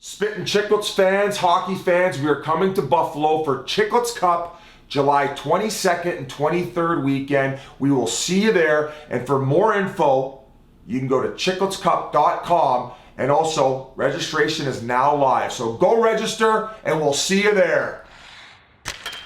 Spittin Chiclets fans, hockey fans, we are coming to Buffalo for Chiclets Cup, July 22nd and 23rd weekend. We will see you there. And for more info, you can go to chicletscup.com. And also, registration is now live. So go register, and we'll see you there.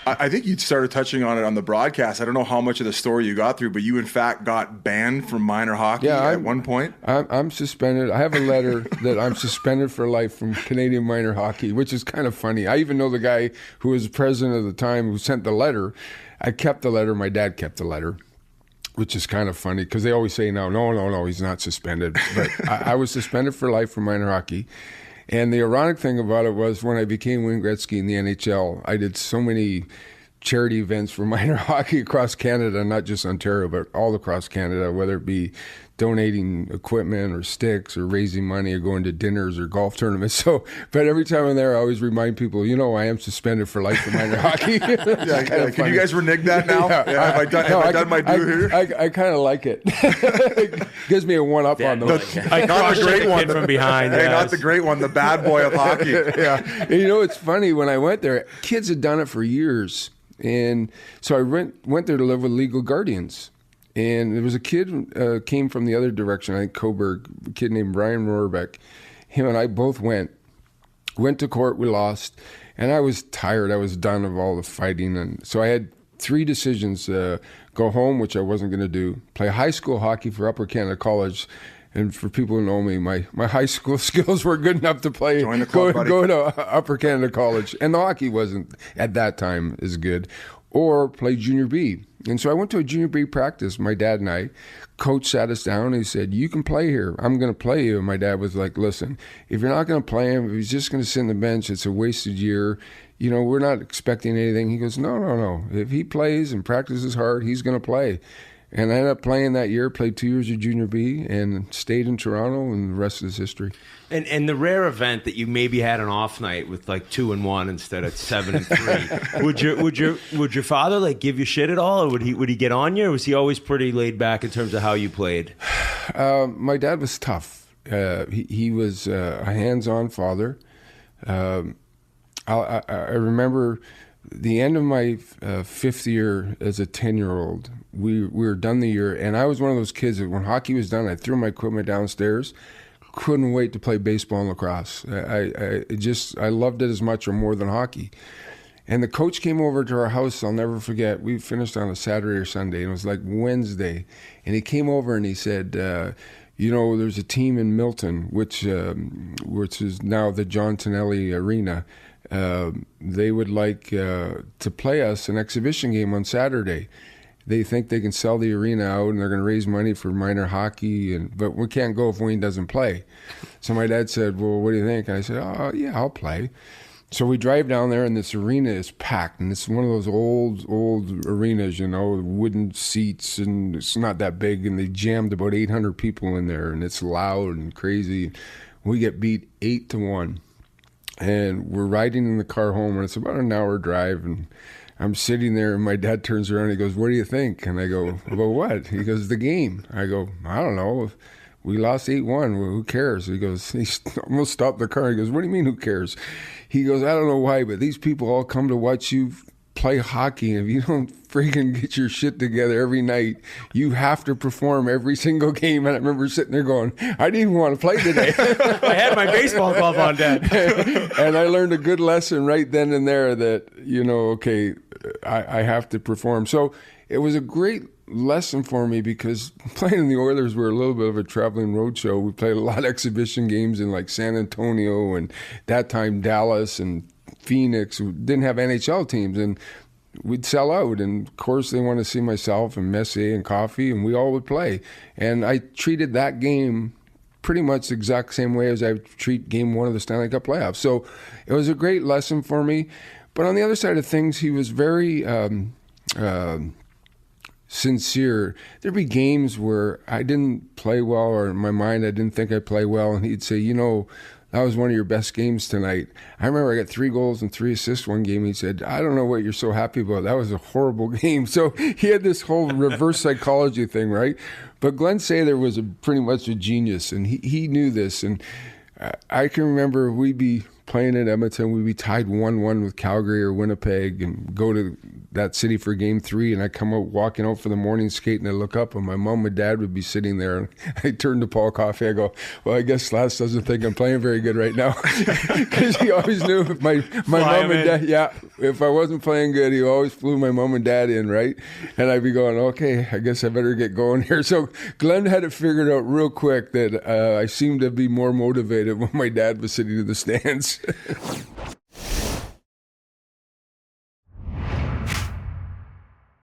I think you started touching on it on the broadcast. I don't know how much of the story you got through, but you in fact got banned from minor hockey at one point. I'm suspended. I have a letter that I'm suspended for life from Canadian minor hockey, which is kind of funny. I even know the guy who was president at the time who sent the letter. I kept the letter. My dad kept the letter, which is kind of funny because they always say, no, he's not suspended. But I was suspended for life from minor hockey. And the ironic thing about it was when I became Wayne Gretzky in the NHL, I did so many charity events for minor hockey across Canada, not just Ontario, but all across Canada, whether it be donating equipment or sticks or raising money or going to dinners or golf tournaments. But every time I'm there, I always remind people, I am suspended for life for minor hockey. Can you guys renege that now? Have I done my due here? I kind of like it. It gives me a one-up on the not the great one from behind. Hey, not the great one, the bad boy of hockey. Yeah. And it's funny, when I went there, kids had done it for years. And so I went there to live with legal guardians. And there was a kid came from the other direction, I think Coburg, a kid named Brian Rohrbeck. Him and I both went to court, we lost, and I was tired. I was done of all the fighting. And so I had three decisions: go home, which I wasn't going to do, play high school hockey for Upper Canada College. And for people who know me, my high school skills were good enough to play, go to Upper Canada College. And the hockey wasn't, at that time, as good. Or play junior B. And so I went to a junior B practice, my dad and I. Coach sat us down and he said, you can play here. I'm going to play you. And my dad was like, listen, if you're not going to play him, if he's just going to sit on the bench, it's a wasted year. We're not expecting anything. He goes, no. If he plays and practices hard, he's going to play. And I ended up playing that year, played 2 years of junior B, and stayed in Toronto, and the rest is history. And the rare event that you maybe had an off night with like 2-1 instead of 7-3, would your father give you shit at all, or would he get on you, or was he always pretty laid back in terms of how you played? My dad was tough. He was a hands-on father. I remember the end of my fifth year as a 10-year-old, we were done the year, and I was one of those kids that when hockey was done, I threw my equipment downstairs, couldn't wait to play baseball and lacrosse. I loved it as much or more than hockey. And the coach came over to our house, I'll never forget, we finished on a Saturday or Sunday, and it was like Wednesday, and he came over and he said, there's a team in Milton, which is now the John Tonelli Arena. They would like to play us an exhibition game on Saturday. They think they can sell the arena out and they're going to raise money for minor hockey, but we can't go if Wayne doesn't play. So my dad said, well, what do you think? And I said, oh, yeah, I'll play. So we drive down there and this arena is packed, and it's one of those old arenas, wooden seats, and it's not that big, and they jammed about 800 people in there, and it's loud and crazy. We get beat 8-1. And we're riding in the car home, and it's about an hour drive, and I'm sitting there, and my dad turns around and he goes, what do you think? And I go, about what? He goes, the game. I go, I don't know. We lost 8-1. Well, who cares? He goes, he almost stopped the car. He goes, what do you mean, who cares? He goes, I don't know why, but these people all come to watch you play hockey. If you don't freaking get your shit together every night, you have to perform every single game. And I remember sitting there going, I didn't even want to play today. I had my baseball glove on, Dad. And I learned a good lesson right then and there that, okay, I have to perform. So it was a great lesson for me because playing in the Oilers were a little bit of a traveling roadshow. We played a lot of exhibition games in like San Antonio and that time Dallas and Phoenix. We didn't have NHL teams, and we'd sell out. And of course, they wanted to see myself and Messier and Coffey, and we all would play. And I treated that game pretty much the exact same way as I treat Game 1 of the Stanley Cup playoffs. So it was a great lesson for me. But on the other side of things, he was very sincere. There'd be games where I didn't play well, or in my mind I didn't think I'd play well, and he'd say, that was one of your best games tonight. I remember I got 3 goals and 3 assists one game. He said, I don't know what you're so happy about. That was a horrible game. So he had this whole reverse psychology thing, right? But Glenn Sather was pretty much a genius, and he knew this. And I can remember we'd be playing in Edmonton. We'd be tied 1-1 with Calgary or Winnipeg and go to that city for game 3. And I come out walking out for the morning skate and I look up and my mom and dad would be sitting there. And I turned to Paul Coffey. I go, well, I guess Lass doesn't think I'm playing very good right now. Because he always knew if my mom and dad, if I wasn't playing good, he always flew my mom and dad in, right? And I'd be going, okay, I guess I better get going here. So Glenn had it figured out real quick that I seemed to be more motivated when my dad was sitting in the stands.